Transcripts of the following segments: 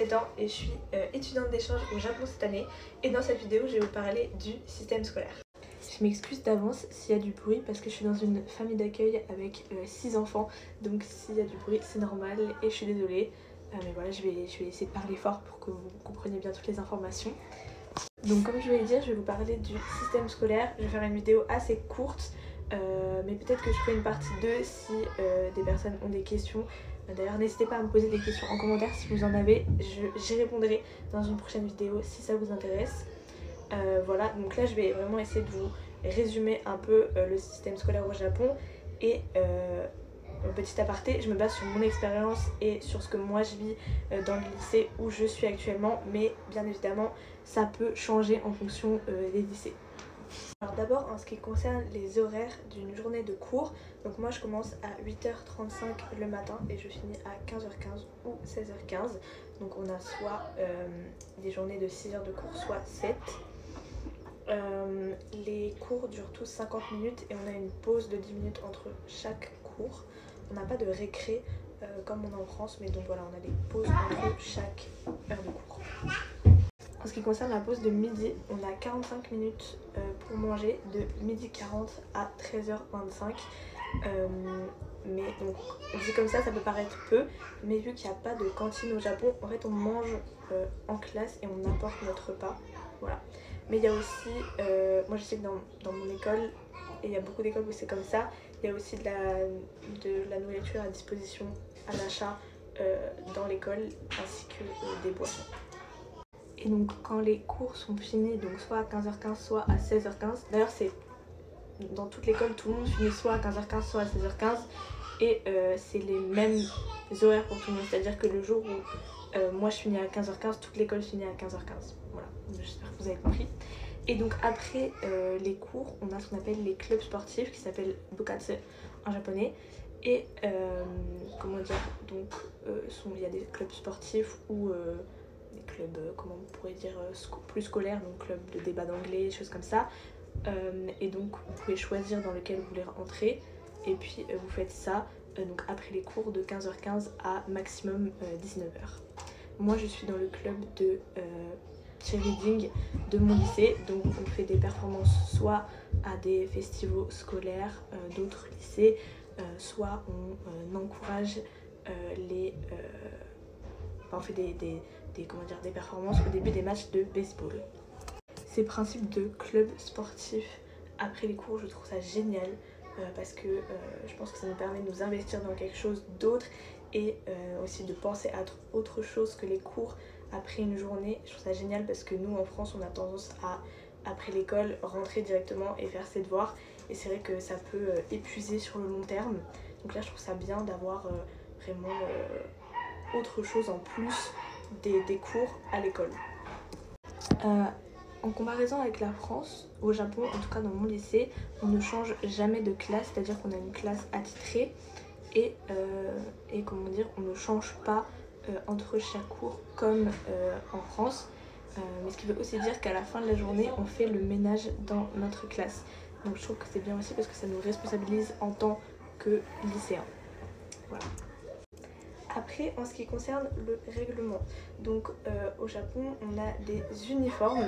17 ans et je suis étudiante d'échange au Japon cette année. Et dans cette vidéo, je vais vous parler du système scolaire. Je m'excuse d'avance s'il y a du bruit parce que je suis dans une famille d'accueil avec 6 enfants. Donc s'il y a du bruit, c'est normal et je suis désolée. Mais voilà, je vais essayer de parler fort pour que vous compreniez bien toutes les informations. Donc comme je vais dire, je vais vous parler du système scolaire. Je vais faire une vidéo assez courte. Mais peut-être que je ferai une partie 2 si des personnes ont des questions. D'ailleurs n'hésitez pas à me poser des questions en commentaire si vous en avez, j'y répondrai dans une prochaine vidéo si ça vous intéresse. Voilà, donc là je vais vraiment essayer de vous résumer un peu le système scolaire au Japon. Et petit aparté, je me base sur mon expérience et sur ce que moi je vis dans le lycée où je suis actuellement, mais bien évidemment ça peut changer en fonction des lycées. Alors d'abord en ce qui concerne les horaires d'une journée de cours, donc moi je commence à 8h35 le matin et je finis à 15h15 ou 16h15. Donc on a soit des journées de 6 heures de cours, soit 7. Les cours durent tous 50 minutes et on a une pause de 10 minutes entre chaque cours. On n'a pas de récré comme on a en France, mais donc voilà, on a des pauses entre chaque heure de cours. En ce qui concerne la pause de midi, on a 45 minutes pour manger de 12h40 à 13h25. Mais donc, dit comme ça peut paraître peu, mais vu qu'il n'y a pas de cantine au Japon, en fait on mange en classe et on apporte notre repas. Voilà. Mais il y a aussi, moi je sais que dans mon école, et il y a beaucoup d'écoles où c'est comme ça, il y a aussi de la nourriture à disposition à l'achat dans l'école, ainsi que des boissons. Et donc quand les cours sont finis, donc soit à 15h15 soit à 16h15, d'ailleurs c'est dans toute l'école, tout le monde finit soit à 15h15 soit à 16h15 et c'est les mêmes horaires pour tout le monde, c'est à dire que le jour où moi je finis à 15h15, toute l'école finit à 15h15. Voilà, j'espère que vous avez compris. Et donc après les cours, on a ce qu'on appelle les clubs sportifs qui s'appellent bukatsu en japonais. Et comment dire, donc il y a des clubs sportifs ou des clubs, comment on pourrait dire, plus scolaires, donc clubs de débat d'anglais, choses comme ça. Et donc vous pouvez choisir dans lequel vous voulez entrer. Et puis vous faites ça donc après les cours de 15h15 à maximum 19h. Moi je suis dans le club de cheerleading de mon lycée, donc on fait des performances soit à des festivals scolaires d'autres lycées, soit on encourage on fait des performances au début des matchs de baseball. Ces principes de club sportif après les cours, je trouve ça génial parce que je pense que ça nous permet de nous investir dans quelque chose d'autre et aussi de penser à autre chose que les cours après une journée. Je trouve ça génial parce que nous en France on a tendance à, après l'école, rentrer directement et faire ses devoirs, et c'est vrai que ça peut épuiser sur le long terme. Donc là je trouve ça bien d'avoir vraiment autre chose en plus des cours à l'école. En comparaison avec la France, au Japon, en tout cas dans mon lycée, on ne change jamais de classe, c'est-à-dire qu'on a une classe attitrée et comment dire, on ne change pas entre chaque cours comme en France. Mais ce qui veut aussi dire qu'à la fin de la journée, on fait le ménage dans notre classe. Donc je trouve que c'est bien aussi parce que ça nous responsabilise en tant que lycéens. Voilà. Après, en ce qui concerne le règlement, donc au Japon, on a des uniformes.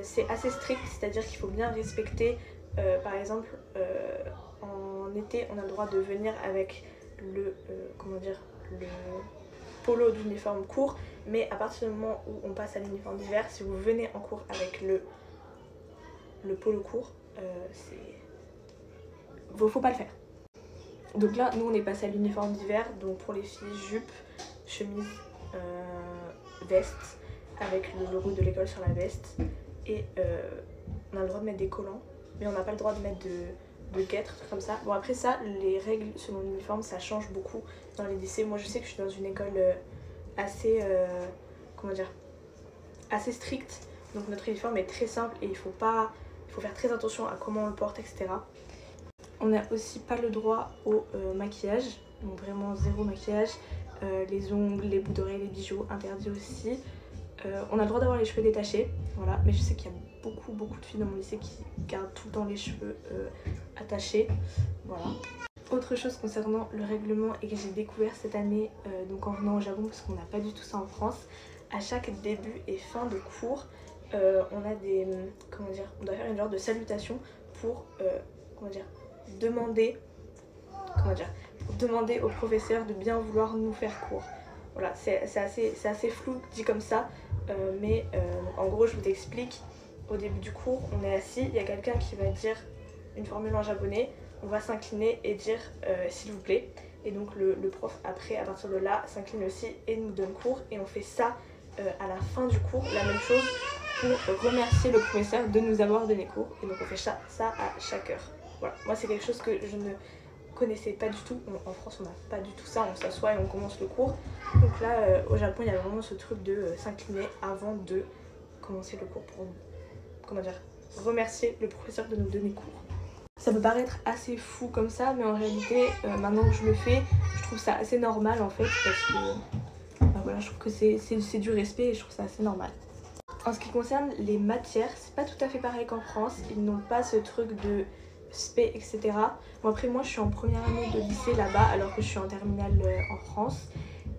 C'est assez strict, c'est-à-dire qu'il faut bien respecter, par exemple, en été, on a le droit de venir avec le polo d'uniforme court, mais à partir du moment où on passe à l'uniforme d'hiver, si vous venez en cours avec le polo court, faut pas le faire. Donc là, nous on est passé à l'uniforme d'hiver, donc pour les filles, jupe, chemise, veste, avec le logo de l'école sur la veste. Et on a le droit de mettre des collants, mais on n'a pas le droit de mettre de guêtres, trucs comme ça. Bon après ça, les règles selon l'uniforme, ça change beaucoup dans les lycées. Moi je sais que je suis dans une école assez, assez stricte. Donc notre uniforme est très simple et il faut faire très attention à comment on le porte, etc. On n'a aussi pas le droit au maquillage, donc vraiment zéro maquillage. Les ongles, les boucles d'oreilles, les bijoux, interdits aussi. On a le droit d'avoir les cheveux détachés, voilà. Mais je sais qu'il y a beaucoup de filles dans mon lycée qui gardent tout le temps les cheveux attachés, voilà. Autre chose concernant le règlement et que j'ai découvert cette année, donc en venant au Japon, parce qu'on n'a pas du tout ça en France, à chaque début et fin de cours, on a des, comment dire, on doit faire une genre de salutation pour comment dire, demander au professeur de bien vouloir nous faire cours. Voilà, c'est assez flou dit comme ça, mais en gros je vous explique. Au début du cours, on est assis, il y a quelqu'un qui va dire une formule en japonais, on va s'incliner et dire s'il vous plaît. Et donc le prof après, à partir de là, s'incline aussi et nous donne cours. Et on fait ça à la fin du cours, la même chose pour remercier le professeur de nous avoir donné cours. Et donc on fait ça à chaque heure. Voilà, moi c'est quelque chose que je ne connaissais pas du tout. En France on n'a pas du tout ça, on s'assoit et on commence le cours. Donc là au Japon il y a vraiment ce truc de s'incliner avant de commencer le cours pour, comment dire, remercier le professeur de nous donner cours. Ça peut paraître assez fou comme ça, mais en réalité maintenant que je le fais, je trouve ça assez normal en fait, parce que bah voilà, je trouve que c'est du respect et je trouve ça assez normal. En ce qui concerne les matières, c'est pas tout à fait pareil qu'en France, ils n'ont pas ce truc de spé, etc. Bon, après moi je suis en première année de lycée là-bas alors que je suis en terminale en France.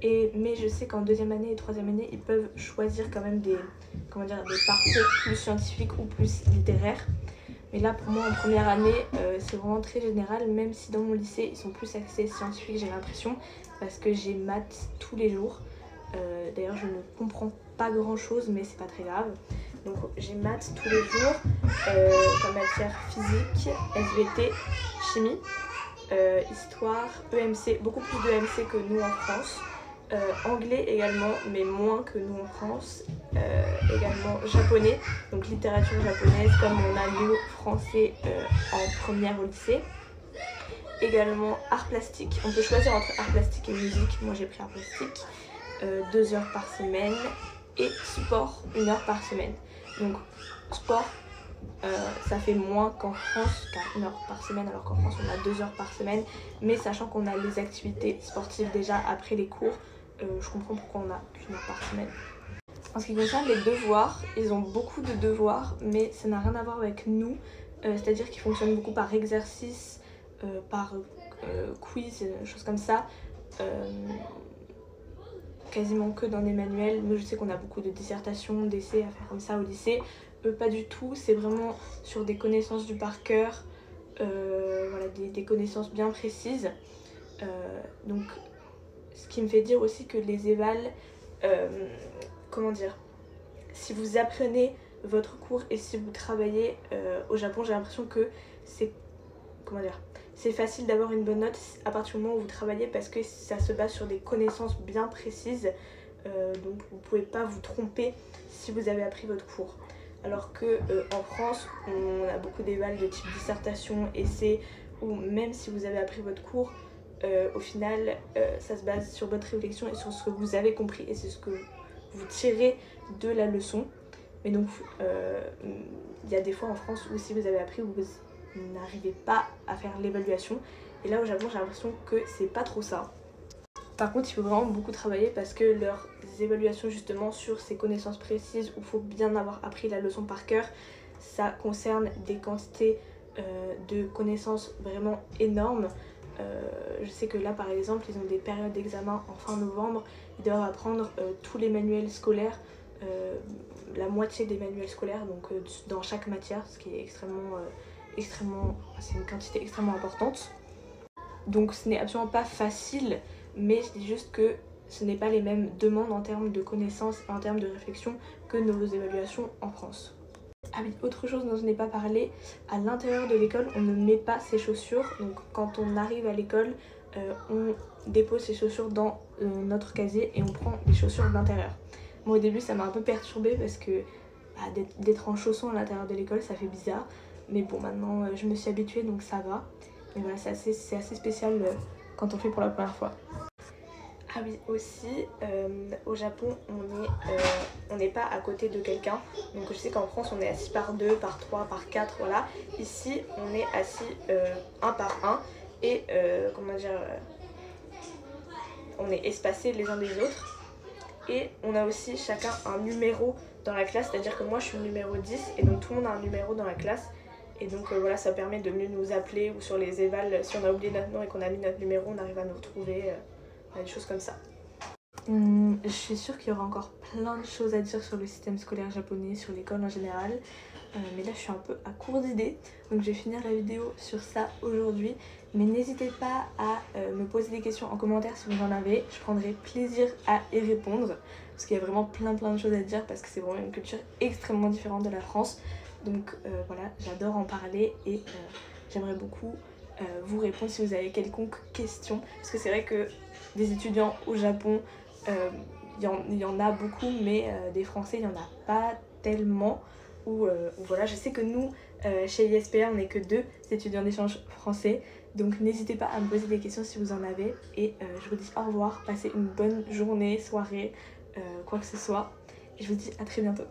Mais je sais qu'en deuxième année et troisième année, ils peuvent choisir quand même des parcours plus scientifiques ou plus littéraires. Mais là pour moi en première année, c'est vraiment très général, même si dans mon lycée ils sont plus axés scientifiques, j'ai l'impression, parce que j'ai maths tous les jours. D'ailleurs je ne comprends pas grand chose, mais c'est pas très grave. Donc j'ai maths tous les jours, comme matière physique, SVT, chimie, histoire, EMC, beaucoup plus de EMC que nous en France. Anglais également, mais moins que nous en France. Également japonais, donc littérature japonaise comme on a nous français en première au lycée. Également art plastique, on peut choisir entre art plastique et musique, moi j'ai pris art plastique, 2 heures par semaine, et sport 1 heure par semaine. Donc sport ça fait moins qu'en France, car 1 heure par semaine, alors qu'en France on a 2 heures par semaine, mais sachant qu'on a les activités sportives déjà après les cours, je comprends pourquoi on a qu'1 heure par semaine. En ce qui concerne les devoirs, ils ont beaucoup de devoirs, mais ça n'a rien à voir avec nous, c'est-à-dire qu'ils fonctionnent beaucoup par exercice, par quiz, choses comme ça, quasiment que dans des manuels. Moi je sais qu'on a beaucoup de dissertations, d'essais à faire comme ça au lycée, eux pas du tout, c'est vraiment sur des connaissances du par cœur, voilà, des connaissances bien précises. Donc ce qui me fait dire aussi que les évals, comment dire, si vous apprenez votre cours et si vous travaillez au Japon, j'ai l'impression que c'est, comment dire, c'est facile d'avoir une bonne note à partir du moment où vous travaillez, parce que ça se base sur des connaissances bien précises, donc vous pouvez pas vous tromper si vous avez appris votre cours. Alors que en France, on a beaucoup d'évals de type dissertation, essai, où même si vous avez appris votre cours, au final ça se base sur votre réflexion et sur ce que vous avez compris, et c'est ce que vous tirez de la leçon. Mais donc il y a des fois en France où si vous avez appris, vous n'arrivez pas à faire l'évaluation, et là au Japon j'ai l'impression que c'est pas trop ça. Par contre il faut vraiment beaucoup travailler, parce que leurs évaluations justement sur ces connaissances précises où il faut bien avoir appris la leçon par cœur, ça concerne des quantités de connaissances vraiment énormes. Je sais que là par exemple ils ont des périodes d'examen en fin novembre, ils doivent apprendre tous les manuels scolaires, la moitié des manuels scolaires, donc dans chaque matière, ce qui est c'est une quantité extrêmement importante. Donc ce n'est absolument pas facile, mais je dis juste que ce n'est pas les mêmes demandes en termes de connaissances et en termes de réflexion que nos évaluations en France. Ah oui, autre chose dont je n'ai pas parlé, à l'intérieur de l'école on ne met pas ses chaussures, donc quand on arrive à l'école on dépose ses chaussures dans notre casier et on prend les chaussures d'intérieur. Moi au début ça m'a un peu perturbée parce que d'être en chaussons à l'intérieur de l'école ça fait bizarre, mais bon maintenant je me suis habituée donc ça va. Mais voilà, c'est assez spécial quand on fait pour la première fois. Ah oui, aussi au Japon on n'est pas à côté de quelqu'un, donc je sais qu'en France on est assis par 2, par 3, par 4, voilà. Ici on est assis un par un et comment dire, on est espacés les uns des autres, et on a aussi chacun un numéro dans la classe, c'est à dire que moi je suis le numéro 10 et donc tout le monde a un numéro dans la classe. Et donc voilà, ça permet de mieux nous appeler, ou sur les évals, si on a oublié notre nom et qu'on a mis notre numéro, on arrive à nous retrouver, des choses comme ça. Je suis sûre qu'il y aura encore plein de choses à dire sur le système scolaire japonais, sur l'école en général. Mais là je suis un peu à court d'idées, donc je vais finir la vidéo sur ça aujourd'hui. Mais n'hésitez pas à me poser des questions en commentaire si vous en avez. Je prendrai plaisir à y répondre, parce qu'il y a vraiment plein de choses à dire, parce que c'est vraiment une culture extrêmement différente de la France. Donc voilà, j'adore en parler et j'aimerais beaucoup vous répondre si vous avez quelconque question. Parce que c'est vrai que des étudiants au Japon, il y en a beaucoup, mais des Français, il n'y en a pas tellement. Ou voilà, je sais que nous, chez l'ISPA, on n'est que 2 étudiants d'échange français. Donc n'hésitez pas à me poser des questions si vous en avez. Et je vous dis au revoir, passez une bonne journée, soirée, quoi que ce soit. Et je vous dis à très bientôt.